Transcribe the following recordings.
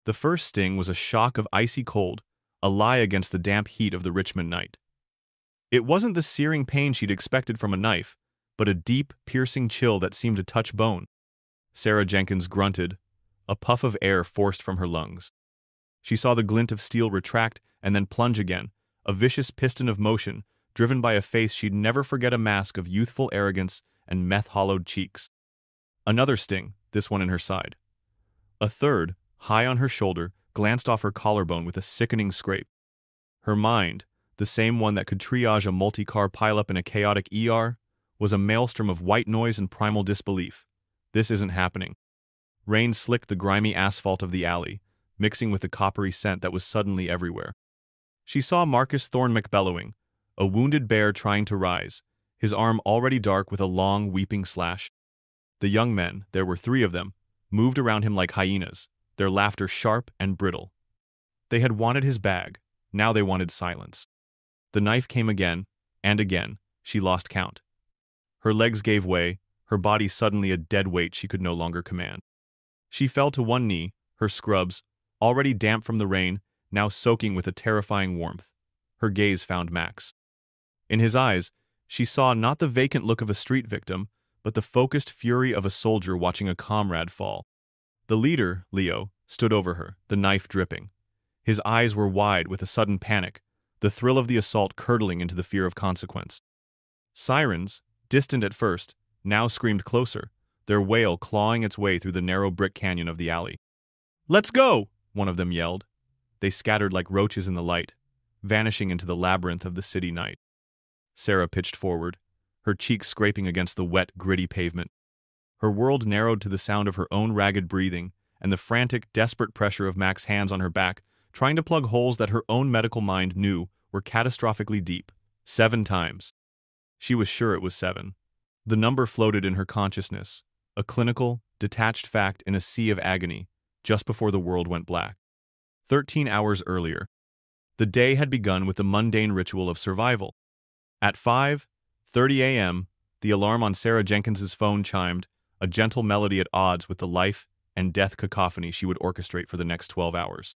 The first sting was a shock of icy cold, a lie against the damp heat of the Richmond night. It wasn't the searing pain she'd expected from a knife, but a deep, piercing chill that seemed to touch bone. Sarah Jenkins grunted, a puff of air forced from her lungs. She saw the glint of steel retract and then plunge again, a vicious piston of motion, driven by a face she'd never forget, a mask of youthful arrogance and meth-hollowed cheeks. Another sting, this one in her side. A third, high on her shoulder, glanced off her collarbone with a sickening scrape. Her mind, the same one that could triage a multi-car pileup in a chaotic ER, was a maelstrom of white noise and primal disbelief. This isn't happening. Rain slicked the grimy asphalt of the alley, mixing with the coppery scent that was suddenly everywhere. She saw Marcus Thornmack bellowing, a wounded bear trying to rise, his arm already dark with a long, weeping slash. The young men, there were 3 of them, moved around him like hyenas, their laughter sharp and brittle. They had wanted his bag, now they wanted silence. The knife came again, and again, she lost count. Her legs gave way, her body suddenly a dead weight she could no longer command. She fell to one knee, her scrubs, already damp from the rain, now soaking with a terrifying warmth. Her gaze found Max. In his eyes, she saw not the vacant look of a street victim, but the focused fury of a soldier watching a comrade fall. The leader, Leo, stood over her, the knife dripping. His eyes were wide with a sudden panic, the thrill of the assault curdling into the fear of consequence. Sirens, distant at first, now screamed closer, their wail clawing its way through the narrow brick canyon of the alley. "Let's go!" one of them yelled. They scattered like roaches in the light, vanishing into the labyrinth of the city night. Sarah pitched forward, her cheeks scraping against the wet, gritty pavement. Her world narrowed to the sound of her own ragged breathing and the frantic, desperate pressure of Mac's hands on her back, trying to plug holes that her own medical mind knew were catastrophically deep. 7 times. She was sure it was 7. The number floated in her consciousness, a clinical, detached fact in a sea of agony, just before the world went black. 13 hours earlier, the day had begun with the mundane ritual of survival. At 5:30 a.m., the alarm on Sarah Jenkins's phone chimed, a gentle melody at odds with the life and death cacophony she would orchestrate for the next 12 hours.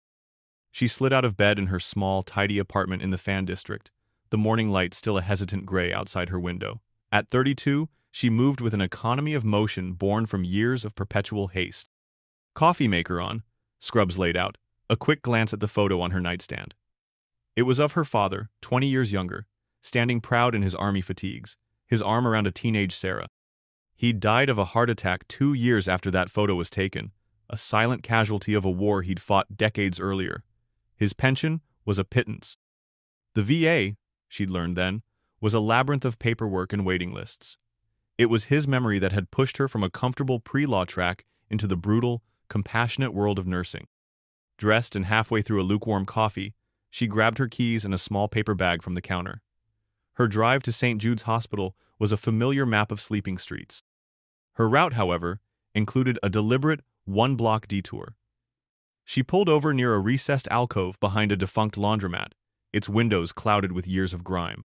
She slid out of bed in her small, tidy apartment in the Fan District, the morning light still a hesitant gray outside her window. At 32, she moved with an economy of motion born from years of perpetual haste. Coffee maker on, scrubs laid out, a quick glance at the photo on her nightstand. It was of her father, 20 years younger, standing proud in his army fatigues, his arm around a teenage Sarah. He'd died of a heart attack 2 years after that photo was taken, a silent casualty of a war he'd fought decades earlier. His pension was a pittance. The VA, she'd learned then, was a labyrinth of paperwork and waiting lists. It was his memory that had pushed her from a comfortable pre-law track into the brutal, compassionate world of nursing. Dressed and halfway through a lukewarm coffee, she grabbed her keys and a small paper bag from the counter. Her drive to St. Jude's Hospital was a familiar map of sleeping streets. Her route, however, included a deliberate, 1-block detour. She pulled over near a recessed alcove behind a defunct laundromat, its windows clouded with years of grime.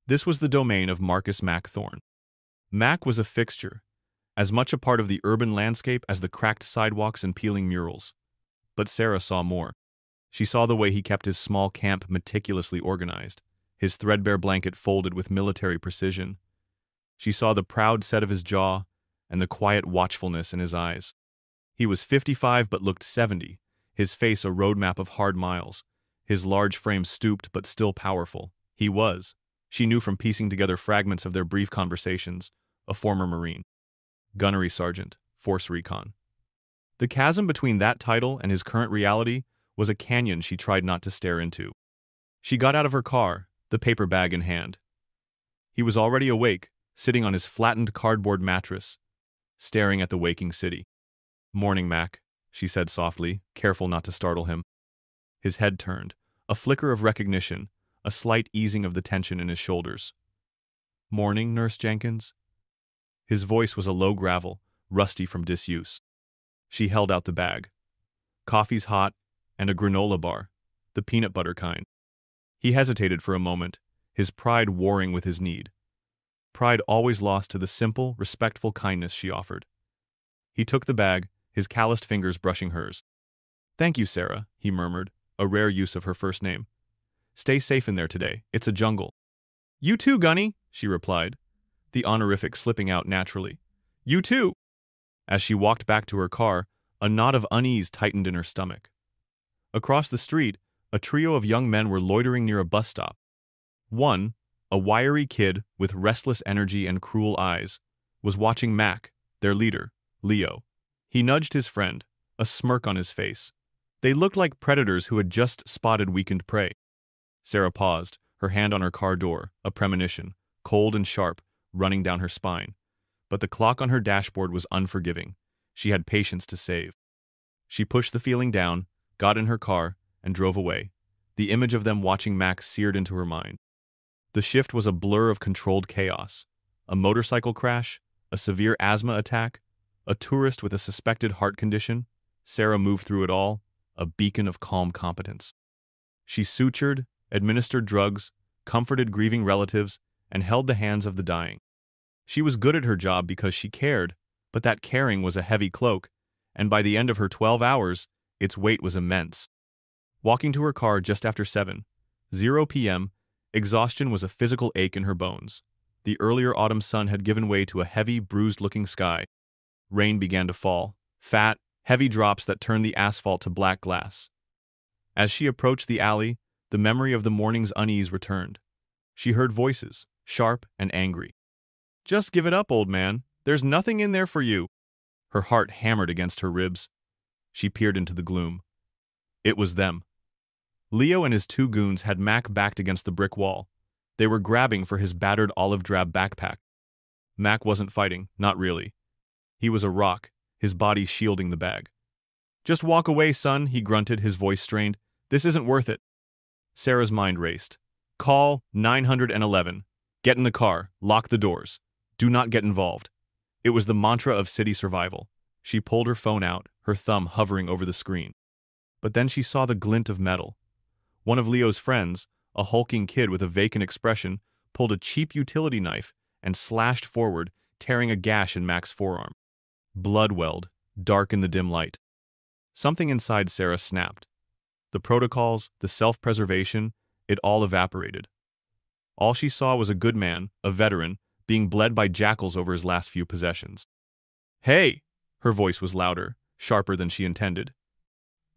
This was the domain of Marcus Mac Thorne. Mac was a fixture, as much a part of the urban landscape as the cracked sidewalks and peeling murals. But Sarah saw more. She saw the way he kept his small camp meticulously organized, his threadbare blanket folded with military precision. She saw the proud set of his jaw and the quiet watchfulness in his eyes. He was 55 but looked 70, his face a roadmap of hard miles, his large frame stooped but still powerful. He was, she knew from piecing together fragments of their brief conversations, a former Marine. Gunnery Sergeant, Force Recon. The chasm between that title and his current reality was a canyon she tried not to stare into. She got out of her car, the paper bag in hand. He was already awake, sitting on his flattened cardboard mattress, staring at the waking city. "Morning, Mac," she said softly, careful not to startle him. His head turned, a flicker of recognition, a slight easing of the tension in his shoulders. "Morning, Nurse Jenkins?" His voice was a low gravel, rusty from disuse. She held out the bag. Coffee's hot, and a granola bar, the peanut butter kind. He hesitated for a moment, his pride warring with his need. Pride always lost to the simple, respectful kindness she offered. He took the bag, his calloused fingers brushing hers. "Thank you, Sarah," he murmured, a rare use of her first name. "Stay safe in there today. It's a jungle." "You too, Gunny," she replied, the honorific slipping out naturally. "You too." As she walked back to her car, a knot of unease tightened in her stomach. Across the street, a trio of young men were loitering near a bus stop. One, a wiry kid with restless energy and cruel eyes, was watching Mac, their leader, Leo. He nudged his friend, a smirk on his face. They looked like predators who had just spotted weakened prey. Sarah paused, her hand on her car door, a premonition, cold and sharp, running down her spine. But the clock on her dashboard was unforgiving. She had patience to save. She pushed the feeling down, got in her car, and drove away. The image of them watching Mac seared into her mind. The shift was a blur of controlled chaos. A motorcycle crash, a severe asthma attack, a tourist with a suspected heart condition. Sarah moved through it all, a beacon of calm competence. She sutured, administered drugs, comforted grieving relatives, and held the hands of the dying. She was good at her job because she cared, but that caring was a heavy cloak, and by the end of her 12 hours, its weight was immense. Walking to her car just after 7:00 p.m., exhaustion was a physical ache in her bones. The earlier autumn sun had given way to a heavy, bruised-looking sky. Rain began to fall, fat, heavy drops that turned the asphalt to black glass. As she approached the alley, the memory of the morning's unease returned. She heard voices, sharp and angry. "Just give it up, old man. There's nothing in there for you." Her heart hammered against her ribs. She peered into the gloom. It was them. Leo and his two goons had Mac backed against the brick wall. They were grabbing for his battered olive-drab backpack. Mac wasn't fighting, not really. He was a rock, his body shielding the bag. "Just walk away, son," he grunted, his voice strained. "This isn't worth it." Sarah's mind raced. "Call 911. Get in the car. Lock the doors. Do not get involved." It was the mantra of city survival. She pulled her phone out, her thumb hovering over the screen. But then she saw the glint of metal. One of Leo's friends, a hulking kid with a vacant expression, pulled a cheap utility knife and slashed forward, tearing a gash in Mac's forearm. Blood welled, dark in the dim light. Something inside Sarah snapped. The protocols, the self-preservation, it all evaporated. All she saw was a good man, a veteran, being bled by jackals over his last few possessions. "Hey!" Her voice was louder, sharper than she intended.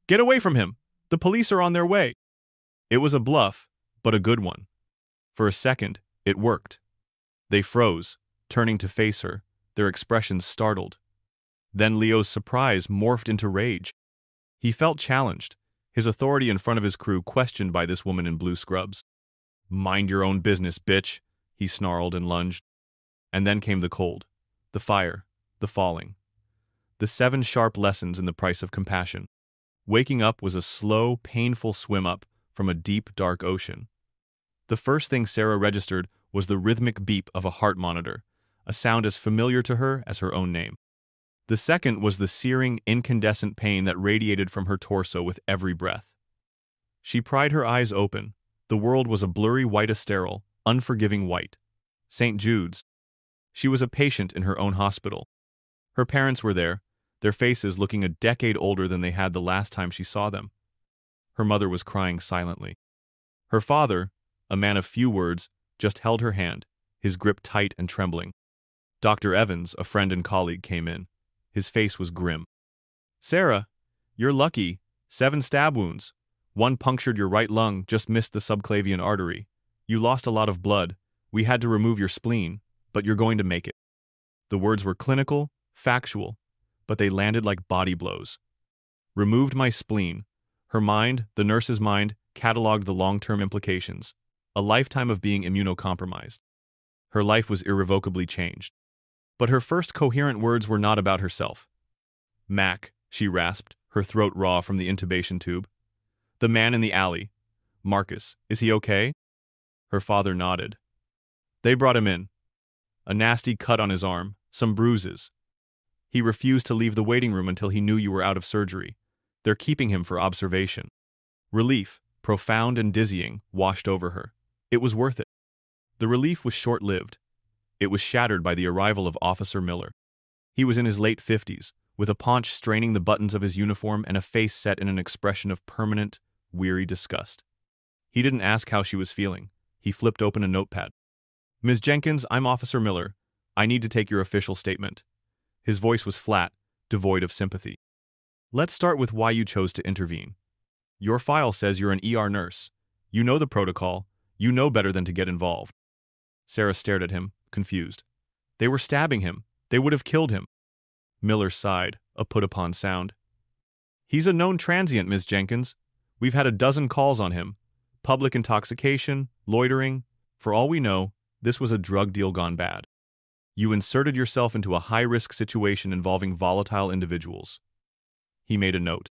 "Get away from him! The police are on their way!" It was a bluff, but a good one. For a second, it worked. They froze, turning to face her, their expressions startled. Then Leo's surprise morphed into rage. He felt challenged, his authority in front of his crew questioned by this woman in blue scrubs. "Mind your own business, bitch," he snarled and lunged. And then came the cold, the fire, the falling. The 7 sharp lessons in the price of compassion. Waking up was a slow, painful swim up from a deep, dark ocean. The first thing Sarah registered was the rhythmic beep of a heart monitor, a sound as familiar to her as her own name. The second was the searing, incandescent pain that radiated from her torso with every breath. She pried her eyes open. The world was a blurry white sterile, unforgiving white. St. Jude's. She was a patient in her own hospital. Her parents were there, their faces looking a decade older than they had the last time she saw them. Her mother was crying silently. Her father, a man of few words, just held her hand, his grip tight and trembling. Dr. Evans, a friend and colleague, came in. His face was grim. "Sarah, you're lucky. 7 stab wounds. 1 punctured your right lung, just missed the subclavian artery. You lost a lot of blood. We had to remove your spleen, but you're going to make it." The words were clinical, factual, but they landed like body blows. Removed my spleen. Her mind, the nurse's mind, cataloged the long-term implications. A lifetime of being immunocompromised. Her life was irrevocably changed. But her first coherent words were not about herself. "Mac," she rasped, her throat raw from the intubation tube. "The man in the alley. Marcus, is he okay?" Her father nodded. "They brought him in. A nasty cut on his arm, some bruises. He refused to leave the waiting room until he knew you were out of surgery. They're keeping him for observation." Relief, profound and dizzying, washed over her. It was worth it. The relief was short-lived. It was shattered by the arrival of Officer Miller. He was in his late 50s, with a paunch straining the buttons of his uniform and a face set in an expression of permanent, weary disgust. He didn't ask how she was feeling. He flipped open a notepad. "Ms. Jenkins, I'm Officer Miller. I need to take your official statement." His voice was flat, devoid of sympathy. "Let's start with why you chose to intervene. Your file says you're an ER nurse. You know the protocol. You know better than to get involved." Sarah stared at him, confused. They were stabbing him. They would have killed him. Miller sighed, a put-upon sound. "He's a known transient, Ms. Jenkins. We've had a dozen calls on him. Public intoxication, loitering. For all we know, this was a drug deal gone bad. You inserted yourself into a high-risk situation involving volatile individuals." He made a note.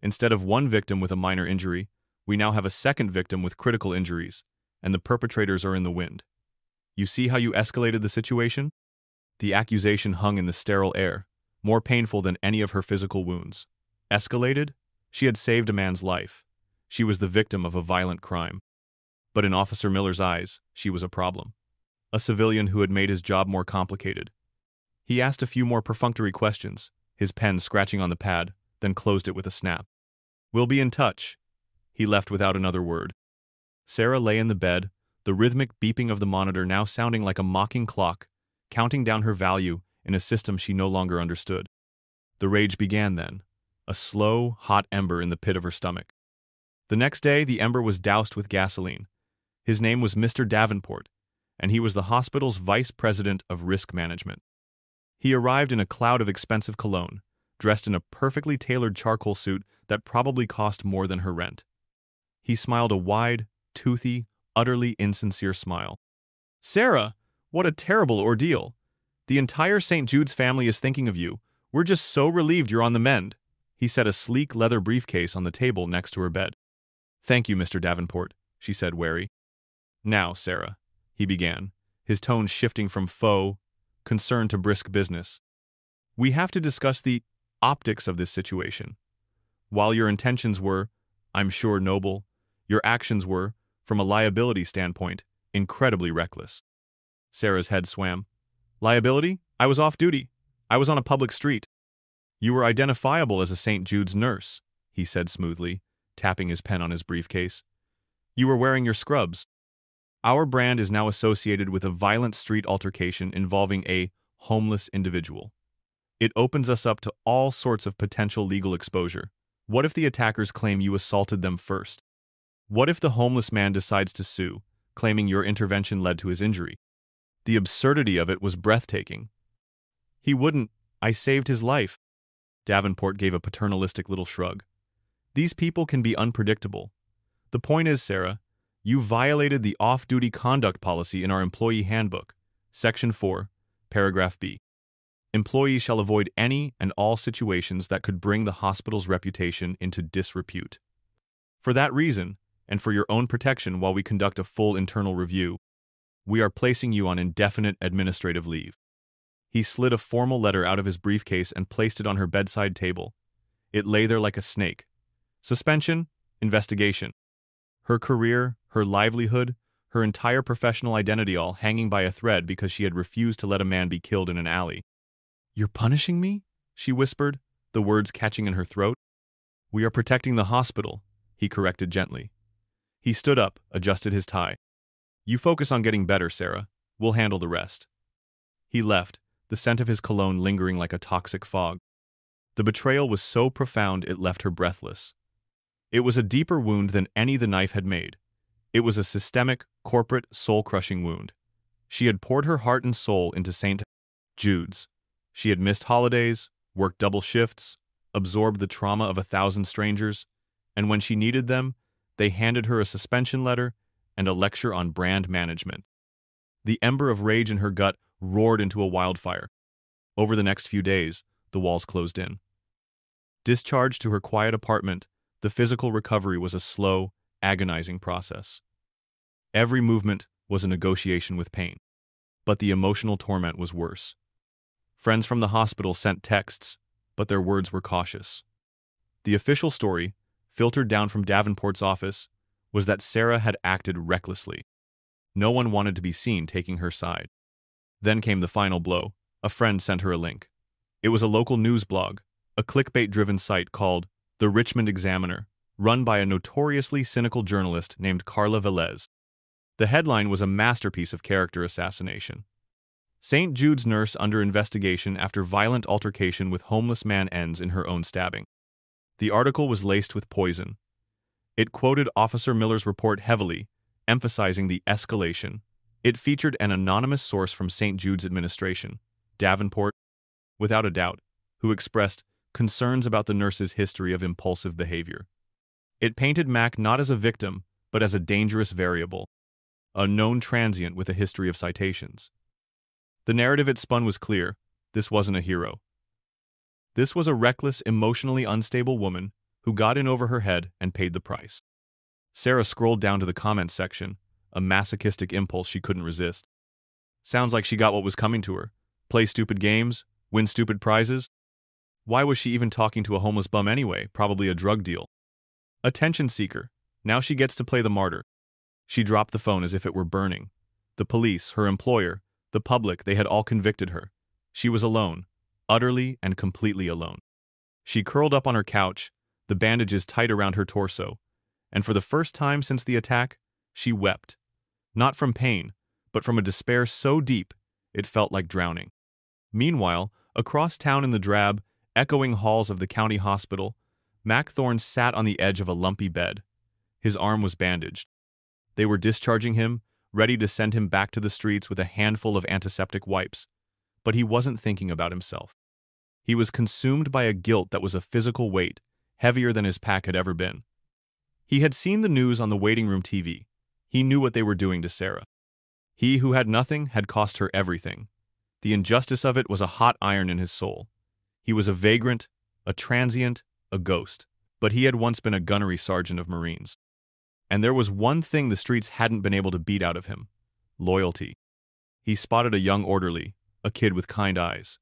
"Instead of one victim with a minor injury, we now have a second victim with critical injuries, and the perpetrators are in the wind. You see how you escalated the situation?" The accusation hung in the sterile air, more painful than any of her physical wounds. Escalated? She had saved a man's life. She was the victim of a violent crime. But in Officer Miller's eyes, she was a problem. A civilian who had made his job more complicated. He asked a few more perfunctory questions, his pen scratching on the pad, then closed it with a snap. "We'll be in touch." He left without another word. Sarah lay in the bed, the rhythmic beeping of the monitor now sounding like a mocking clock, counting down her value in a system she no longer understood. The rage began then, a slow, hot ember in the pit of her stomach. The next day, the ember was doused with gasoline. His name was Mr. Davenport, and he was the hospital's vice president of risk management. He arrived in a cloud of expensive cologne, dressed in a perfectly tailored charcoal suit that probably cost more than her rent. He smiled a wide, toothy, utterly insincere smile. "Sarah, what a terrible ordeal. The entire St. Jude's family is thinking of you. We're just so relieved you're on the mend." He set a sleek leather briefcase on the table next to her bed. "Thank you, Mr. Davenport," she said, wary. "Now, Sarah," he began, his tone shifting from faux concern to brisk business. "We have to discuss the optics of this situation. While your intentions were, I'm sure, noble, your actions were, from a liability standpoint, incredibly reckless." Sarah's head swam. "Liability? I was off duty. I was on a public street." "You were identifiable as a St. Jude's nurse," he said smoothly, tapping his pen on his briefcase. "You were wearing your scrubs. Our brand is now associated with a violent street altercation involving a homeless individual. It opens us up to all sorts of potential legal exposure. What if the attackers claim you assaulted them first? What if the homeless man decides to sue, claiming your intervention led to his injury?" The absurdity of it was breathtaking. "He wouldn't. I saved his life." Davenport gave a paternalistic little shrug. "These people can be unpredictable. The point is, Sarah, you violated the off-duty conduct policy in our employee handbook, Section 4, Paragraph B. Employees shall avoid any and all situations that could bring the hospital's reputation into disrepute. For that reason, and for your own protection while we conduct a full internal review, we are placing you on indefinite administrative leave." He slid a formal letter out of his briefcase and placed it on her bedside table. It lay there like a snake. Suspension, investigation. Her career, her livelihood, her entire professional identity all hanging by a thread because she had refused to let a man be killed in an alley. "You're punishing me?" she whispered, the words catching in her throat. "We are protecting the hospital," he corrected gently. He stood up, adjusted his tie. "You focus on getting better, Sarah. We'll handle the rest." He left, the scent of his cologne lingering like a toxic fog. The betrayal was so profound it left her breathless. It was a deeper wound than any the knife had made. It was a systemic, corporate, soul-crushing wound. She had poured her heart and soul into St. Jude's. She had missed holidays, worked double shifts, absorbed the trauma of 1,000 strangers, and when she needed them, they handed her a suspension letter and a lecture on brand management. The ember of rage in her gut roared into a wildfire. Over the next few days, the walls closed in. Discharged to her quiet apartment, the physical recovery was a slow, agonizing process. Every movement was a negotiation with pain. But the emotional torment was worse. Friends from the hospital sent texts, but their words were cautious. The official story, filtered down from Davenport's office, was that Sarah had acted recklessly. No one wanted to be seen taking her side. Then came the final blow. A friend sent her a link. It was a local news blog, a clickbait-driven site called The Richmond Examiner, run by a notoriously cynical journalist named Carla Velez. The headline was a masterpiece of character assassination. St. Jude's nurse under investigation after violent altercation with homeless man ends in her own stabbing. The article was laced with poison. It quoted Officer Miller's report heavily, emphasizing the escalation. It featured an anonymous source from St. Jude's administration, Davenport, without a doubt, who expressed concerns about the nurse's history of impulsive behavior. It painted Mac not as a victim, but as a dangerous variable, a known transient with a history of citations. The narrative it spun was clear. This wasn't a hero. This was a reckless, emotionally unstable woman who got in over her head and paid the price. Sarah scrolled down to the comments section, a masochistic impulse she couldn't resist. Sounds like she got what was coming to her. Play stupid games, win stupid prizes. Why was she even talking to a homeless bum anyway? Probably a drug deal. Attention seeker. Now she gets to play the martyr. She dropped the phone as if it were burning. The police, her employer, the public, they had all convicted her. She was alone, utterly and completely alone. She curled up on her couch, the bandages tight around her torso, and for the first time since the attack, she wept. Not from pain, but from a despair so deep, it felt like drowning. Meanwhile, across town in the drab, echoing halls of the county hospital, Mac Thorne sat on the edge of a lumpy bed. His arm was bandaged. They were discharging him, ready to send him back to the streets with a handful of antiseptic wipes. But he wasn't thinking about himself. He was consumed by a guilt that was a physical weight, heavier than his pack had ever been. He had seen the news on the waiting room TV. He knew what they were doing to Sarah. He who had nothing had cost her everything. The injustice of it was a hot iron in his soul. He was a vagrant, a transient, a ghost. But he had once been a gunnery sergeant of Marines. And there was one thing the streets hadn't been able to beat out of him: loyalty. He spotted a young orderly, a kid with kind eyes.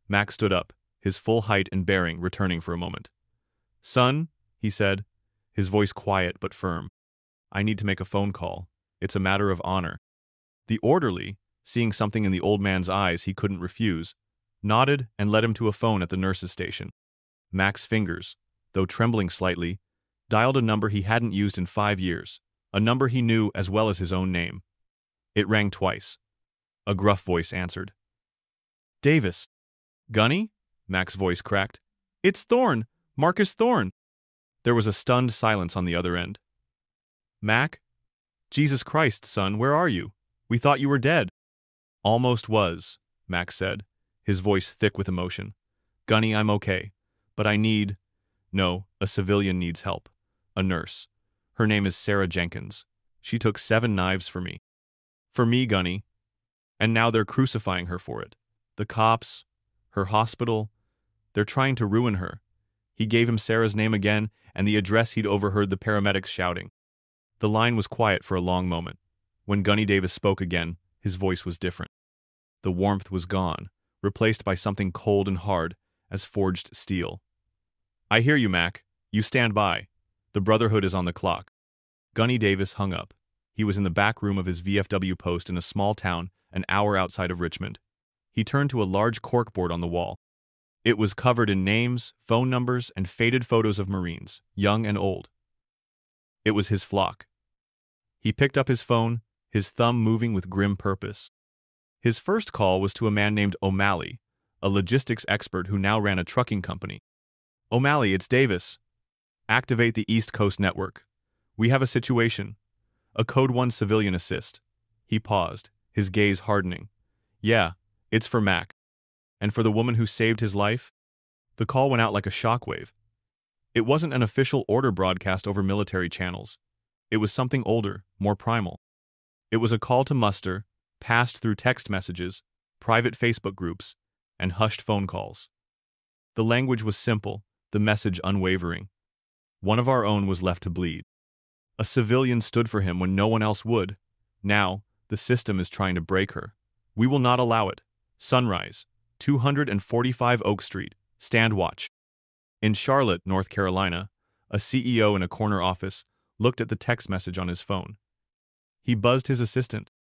Mac stood up, his full height and bearing returning for a moment. "Son," he said, his voice quiet but firm, "I need to make a phone call. It's a matter of honor." The orderly, seeing something in the old man's eyes he couldn't refuse, nodded and led him to a phone at the nurse's station. Mac's fingers, though trembling slightly, dialed a number he hadn't used in 5 years, a number he knew as well as his own name. It rang twice. A gruff voice answered. "Davis." "Gunny?" Mac's voice cracked. "It's Thorne, Marcus Thorne." There was a stunned silence on the other end. "Mac? Jesus Christ, son, where are you? We thought you were dead." "Almost was," Mac said, his voice thick with emotion. "Gunny, I'm okay, but a civilian needs help. A nurse. Her name is Sarah Jenkins. She took 7 knives for me. For me, Gunny. And now they're crucifying her for it. The cops, her hospital, they're trying to ruin her." He gave him Sarah's name again and the address he'd overheard the paramedics shouting. The line was quiet for a long moment. When Gunny Davis spoke again, his voice was different. The warmth was gone, replaced by something cold and hard as forged steel. "I hear you, Mac. You stand by. The Brotherhood is on the clock." Gunny Davis hung up. He was in the back room of his VFW post in a small town an hour outside of Richmond. He turned to a large corkboard on the wall. It was covered in names, phone numbers, and faded photos of Marines, young and old. It was his flock. He picked up his phone, his thumb moving with grim purpose. His first call was to a man named O'Malley, a logistics expert who now ran a trucking company. "O'Malley, it's Davis. Activate the East Coast network. We have a situation. A Code 1 civilian assist." He paused, his gaze hardening. "Yeah, it's for Mac. And for the woman who saved his life?" The call went out like a shockwave. It wasn't an official order broadcast over military channels. It was something older, more primal. It was a call to muster, passed through text messages, private Facebook groups, and hushed phone calls. The language was simple, the message unwavering. One of our own was left to bleed. A civilian stood for him when no one else would. Now, the system is trying to break her. We will not allow it. Sunrise, 245 Oak Street. Stand watch. In Charlotte, North Carolina, a CEO in a corner office looked at the text message on his phone. He buzzed his assistant.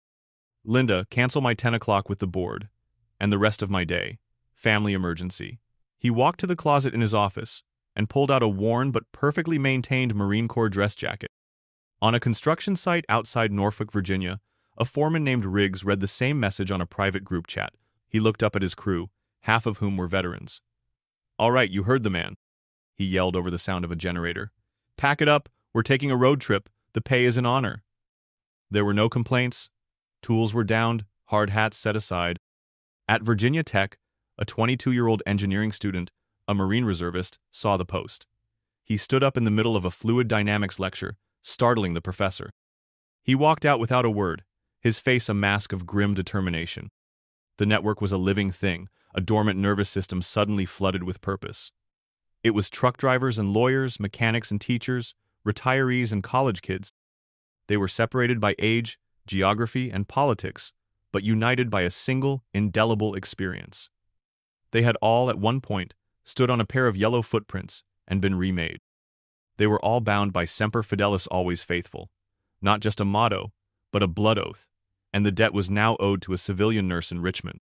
"Linda, cancel my 10 o'clock with the board. And the rest of my day. family emergency. He walked to the closet in his office and pulled out a worn but perfectly maintained Marine Corps dress jacket. On a construction site outside Norfolk, Virginia, a foreman named Riggs read the same message on a private group chat. He looked up at his crew, half of whom were veterans. "All right, you heard the man," he yelled over the sound of a generator. "Pack it up, we're taking a road trip, the pay is an honor." There were no complaints. Tools were downed, hard hats set aside. At Virginia Tech, a 22-year-old engineering student, a Marine reservist, saw the post. He stood up in the middle of a fluid dynamics lecture, startling the professor. He walked out without a word, his face a mask of grim determination. The network was a living thing, a dormant nervous system suddenly flooded with purpose. It was truck drivers and lawyers, mechanics and teachers, retirees and college kids. They were separated by age, geography, and politics, but united by a single, indelible experience. They had all, at one point, stood on a pair of yellow footprints and been remade. They were all bound by Semper Fidelis, always faithful, not just a motto, but a blood oath, and the debt was now owed to a civilian nurse in Richmond.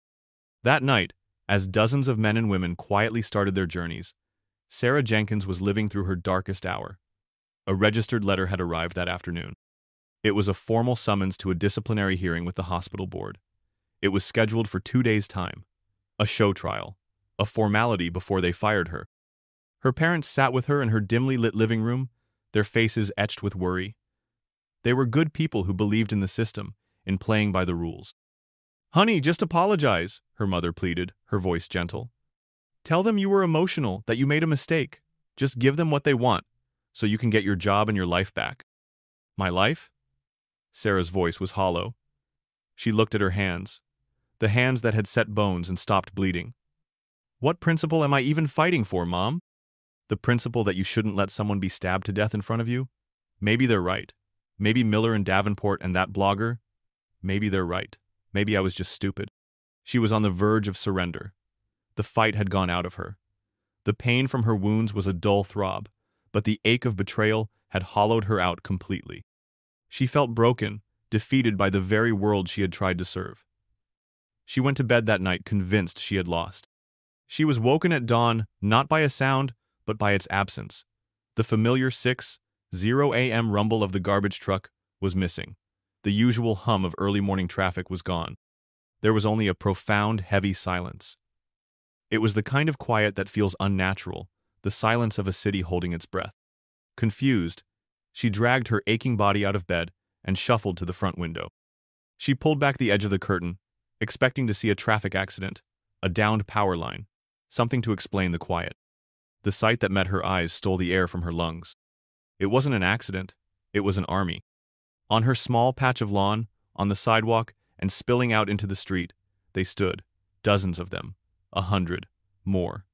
That night, as dozens of men and women quietly started their journeys, Sarah Jenkins was living through her darkest hour. A registered letter had arrived that afternoon. It was a formal summons to a disciplinary hearing with the hospital board. It was scheduled for 2 days' time. A show trial, a formality before they fired her. Her parents sat with her in her dimly lit living room, their faces etched with worry. They were good people who believed in the system, in playing by the rules. "Honey, just apologize," her mother pleaded, her voice gentle. "Tell them you were emotional, that you made a mistake. Just give them what they want, so you can get your job and your life back." "My life?" Sarah's voice was hollow. She looked at her hands, the hands that had set bones and stopped bleeding. "What principle am I even fighting for, Mom? The principle that you shouldn't let someone be stabbed to death in front of you? Maybe they're right. Maybe Miller and Davenport and that blogger? Maybe they're right. Maybe I was just stupid." She was on the verge of surrender. The fight had gone out of her. The pain from her wounds was a dull throb, but the ache of betrayal had hollowed her out completely. She felt broken, defeated by the very world she had tried to serve. She went to bed that night convinced she had lost. She was woken at dawn not by a sound, but by its absence. The familiar 6:00 a.m. rumble of the garbage truck was missing. The usual hum of early morning traffic was gone. There was only a profound, heavy silence. It was the kind of quiet that feels unnatural, the silence of a city holding its breath. Confused, she dragged her aching body out of bed and shuffled to the front window. She pulled back the edge of the curtain, expecting to see a traffic accident, a downed power line, something to explain the quiet. The sight that met her eyes stole the air from her lungs. It wasn't an accident, it was an army. On her small patch of lawn, on the sidewalk, and spilling out into the street, they stood, dozens of them, 100, more,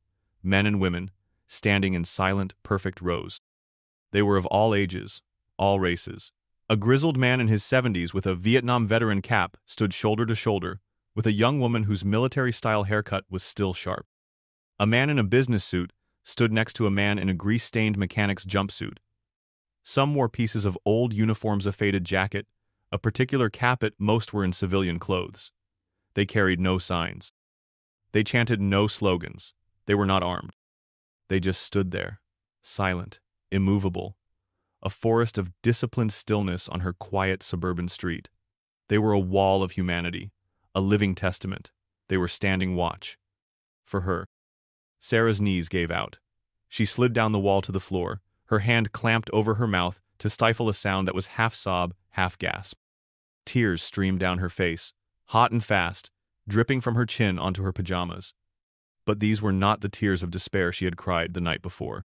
men and women, standing in silent, perfect rows. They were of all ages, all races. A grizzled man in his 70s with a Vietnam veteran cap stood shoulder to shoulder with a young woman whose military-style haircut was still sharp. A man in a business suit stood next to a man in a grease-stained mechanic's jumpsuit. Some wore pieces of old uniforms, a faded jacket, a particular capot. Most were in civilian clothes. They carried no signs. They chanted no slogans. They were not armed. They just stood there, silent, immovable, a forest of disciplined stillness on her quiet suburban street. They were a wall of humanity, a living testament. They were standing watch. For her. Sarah's knees gave out. She slid down the wall to the floor, her hand clamped over her mouth to stifle a sound that was half sob, half gasp. Tears streamed down her face, hot and fast, dripping from her chin onto her pajamas. But these were not the tears of despair she had cried the night before.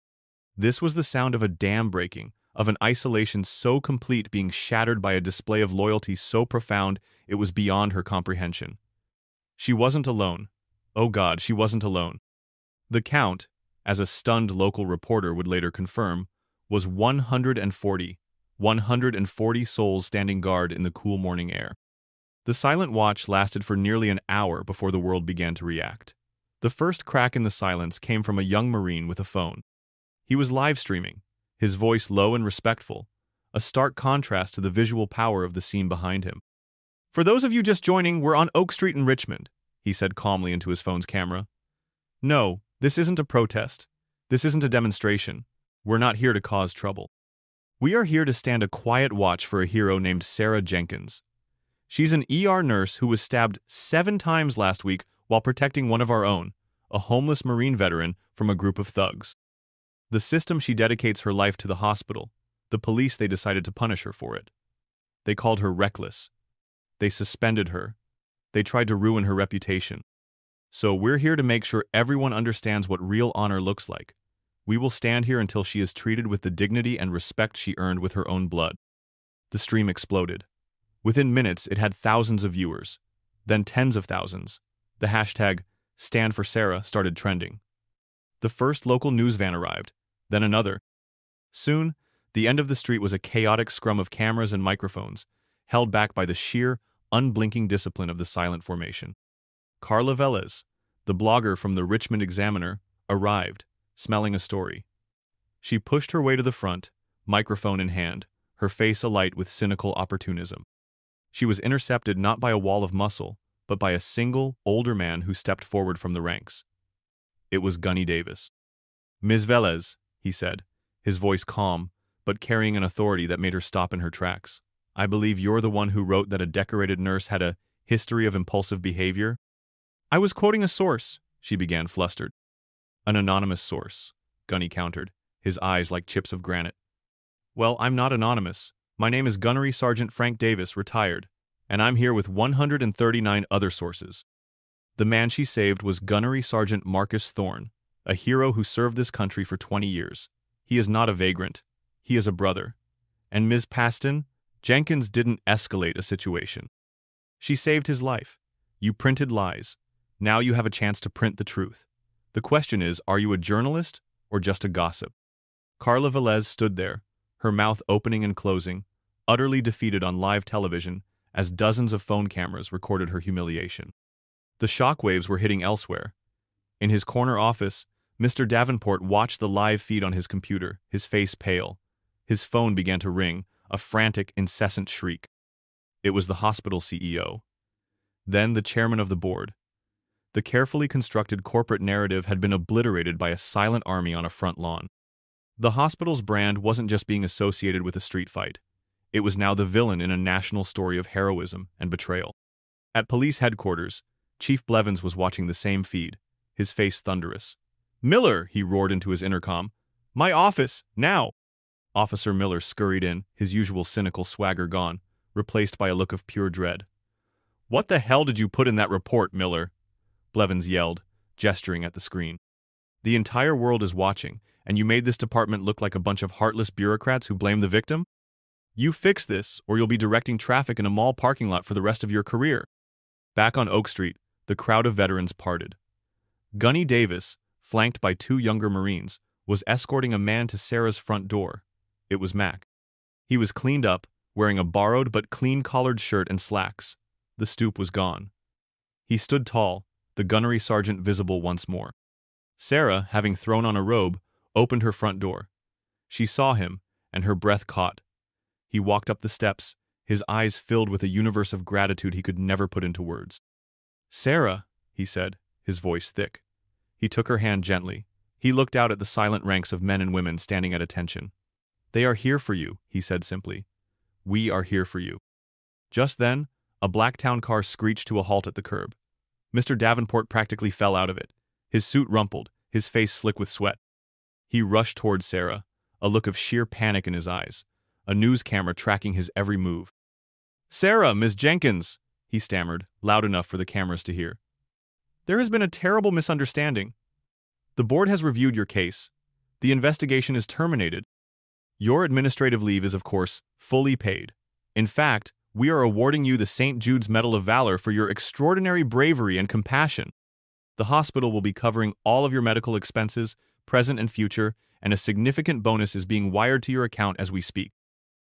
This was the sound of a dam breaking, of an isolation so complete being shattered by a display of loyalty so profound it was beyond her comprehension. She wasn't alone. Oh God, she wasn't alone. The count, as a stunned local reporter would later confirm, was 140 souls standing guard in the cool morning air. The silent watch lasted for nearly an hour before the world began to react. The first crack in the silence came from a young Marine with a phone. He was live streaming, his voice low and respectful, a stark contrast to the visual power of the scene behind him. "For those of you just joining, we're on Oak Street in Richmond," he said calmly into his phone's camera. No, this isn't a protest. This isn't a demonstration. We're not here to cause trouble. We are here to stand a quiet watch for a hero named Sarah Jenkins. She's an ER nurse who was stabbed 7 times last week while protecting one of our own, a homeless Marine veteran, from a group of thugs. The system she dedicates her life to the hospital. The police, they decided to punish her for it. They called her reckless. They suspended her. They tried to ruin her reputation. So we're here to make sure everyone understands what real honor looks like. We will stand here until she is treated with the dignity and respect she earned with her own blood. The stream exploded. Within minutes, it had thousands of viewers. Then tens of thousands. The hashtag #StandForSarah started trending. The first local news van arrived, then another. Soon, the end of the street was a chaotic scrum of cameras and microphones, held back by the sheer, unblinking discipline of the silent formation. Carla Velez, the blogger from the Richmond Examiner, arrived, smelling a story. She pushed her way to the front, microphone in hand, her face alight with cynical opportunism. She was intercepted not by a wall of muscle, but by a single, older man who stepped forward from the ranks. It was Gunny Davis. "Ms. Velez," he said, his voice calm, but carrying an authority that made her stop in her tracks. "I believe you're the one who wrote that a decorated nurse had a history of impulsive behavior?" "I was quoting a source," she began, flustered. "An anonymous source," Gunny countered, his eyes like chips of granite. "Well, I'm not anonymous. My name is Gunnery Sergeant Frank Davis, retired, and I'm here with 139 other sources." The man she saved was Gunnery Sergeant Marcus Thorne, a hero who served this country for 20 years. He is not a vagrant. He is a brother. And Ms. Paston, Jenkins didn't escalate a situation. She saved his life. You printed lies. Now you have a chance to print the truth. The question is, are you a journalist or just a gossip? Carla Velez stood there, her mouth opening and closing, utterly defeated on live television as dozens of phone cameras recorded her humiliation. The shockwaves were hitting elsewhere. In his corner office, Mr. Davenport watched the live feed on his computer, his face pale. His phone began to ring, a frantic, incessant shriek. It was the hospital CEO. Then the chairman of the board. The carefully constructed corporate narrative had been obliterated by a silent army on a front lawn. The hospital's brand wasn't just being associated with a street fight. It was now the villain in a national story of heroism and betrayal. At police headquarters, Chief Blevins was watching the same feed, his face thunderous. "Miller!" he roared into his intercom. "My office, now!" Officer Miller scurried in, his usual cynical swagger gone, replaced by a look of pure dread. "What the hell did you put in that report, Miller?" Blevins yelled, gesturing at the screen. "The entire world is watching, and you made this department look like a bunch of heartless bureaucrats who blame the victim? You fix this, or you'll be directing traffic in a mall parking lot for the rest of your career." Back on Oak Street, the crowd of veterans parted. Gunny Davis, flanked by 2 younger Marines, was escorting a man to Sarah's front door. It was Mac. He was cleaned up, wearing a borrowed but clean-collared shirt and slacks. The stoop was gone. He stood tall, the gunnery sergeant visible once more. Sarah, having thrown on a robe, opened her front door. She saw him, and her breath caught. He walked up the steps, his eyes filled with a universe of gratitude he could never put into words. "Sarah," he said, his voice thick. He took her hand gently. He looked out at the silent ranks of men and women standing at attention. "They are here for you," he said simply. "We are here for you." Just then, a black town car screeched to a halt at the curb. Mr. Davenport practically fell out of it. His suit rumpled, his face slick with sweat. He rushed towards Sarah, a look of sheer panic in his eyes, a news camera tracking his every move. "Sarah, Miss Jenkins," he stammered, loud enough for the cameras to hear. "There has been a terrible misunderstanding. The board has reviewed your case. The investigation is terminated. Your administrative leave is, of course, fully paid. In fact, we are awarding you the St. Jude's Medal of Valor for your extraordinary bravery and compassion. The hospital will be covering all of your medical expenses, present and future, and a significant bonus is being wired to your account as we speak."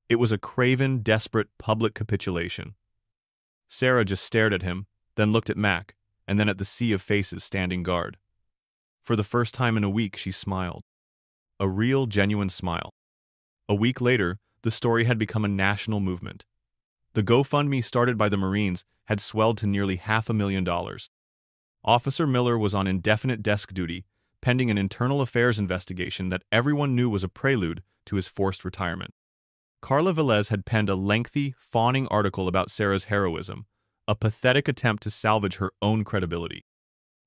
It was a craven, desperate public capitulation. Sarah just stared at him, then looked at Mac, and then at the sea of faces standing guard. For the first time in a week, she smiled. A real, genuine smile. A week later, the story had become a national movement. The GoFundMe started by the Marines had swelled to nearly $500,000. Officer Miller was on indefinite desk duty, pending an internal affairs investigation that everyone knew was a prelude to his forced retirement. Carla Velez had penned a lengthy, fawning article about Sarah's heroism, a pathetic attempt to salvage her own credibility.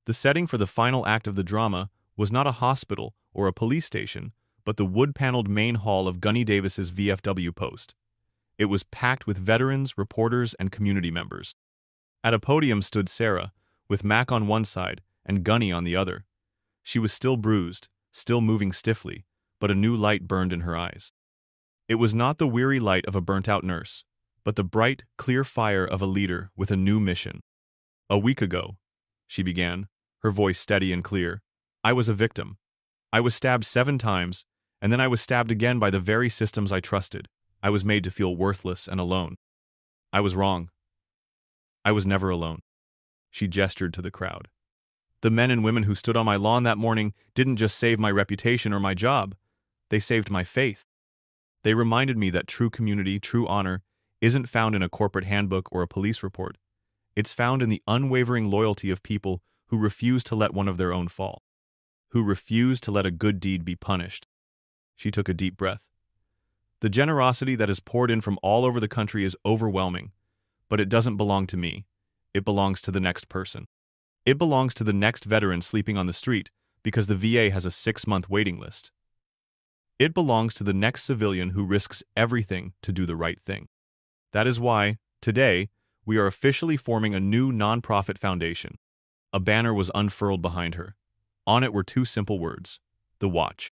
The setting for the final act of the drama was not a hospital or a police station, but the wood-paneled main hall of Gunny Davis's VFW post. It was packed with veterans, reporters, and community members. At a podium stood Sarah, with Mac on one side and Gunny on the other. She was still bruised, still moving stiffly, but a new light burned in her eyes. It was not the weary light of a burnt-out nurse, but the bright, clear fire of a leader with a new mission. "A week ago," she began, her voice steady and clear, "I was a victim. I was stabbed 7 times, and then I was stabbed again by the very systems I trusted. I was made to feel worthless and alone. I was wrong. I was never alone." She gestured to the crowd. "The men and women who stood on my lawn that morning didn't just save my reputation or my job. They saved my faith. They reminded me that true community, true honor, isn't found in a corporate handbook or a police report. It's found in the unwavering loyalty of people who refuse to let one of their own fall, who refuse to let a good deed be punished." She took a deep breath. "The generosity that is poured in from all over the country is overwhelming, but it doesn't belong to me. It belongs to the next person. It belongs to the next veteran sleeping on the street because the VA has a 6-month waiting list. It belongs to the next civilian who risks everything to do the right thing. That is why, today, we are officially forming a new nonprofit foundation." A banner was unfurled behind her. On it were 2 simple words: The Watch.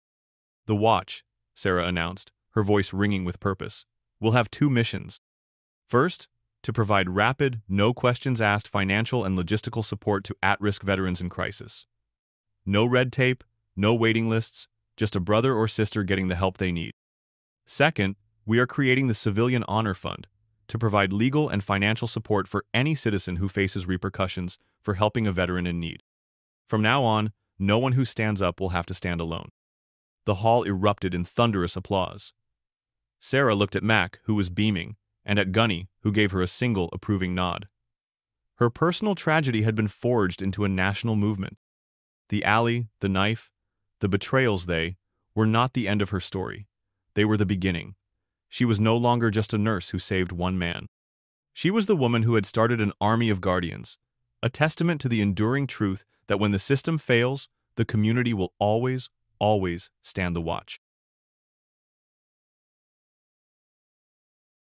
"The Watch," Sarah announced, her voice ringing with purpose, "will have 2 missions. First, to provide rapid, no-questions-asked financial and logistical support to at-risk veterans in crisis. No red tape, no waiting lists, just a brother or sister getting the help they need. Second, we are creating the Civilian Honor Fund to provide legal and financial support for any citizen who faces repercussions for helping a veteran in need. From now on, no one who stands up will have to stand alone." The hall erupted in thunderous applause. Sarah looked at Mac, who was beaming, and at Gunny, who gave her a single approving nod. Her personal tragedy had been forged into a national movement. The alley, the knife, the betrayals, they were not the end of her story. They were the beginning. She was no longer just a nurse who saved one man. She was the woman who had started an army of guardians, a testament to the enduring truth that when the system fails, the community will always, always stand the watch.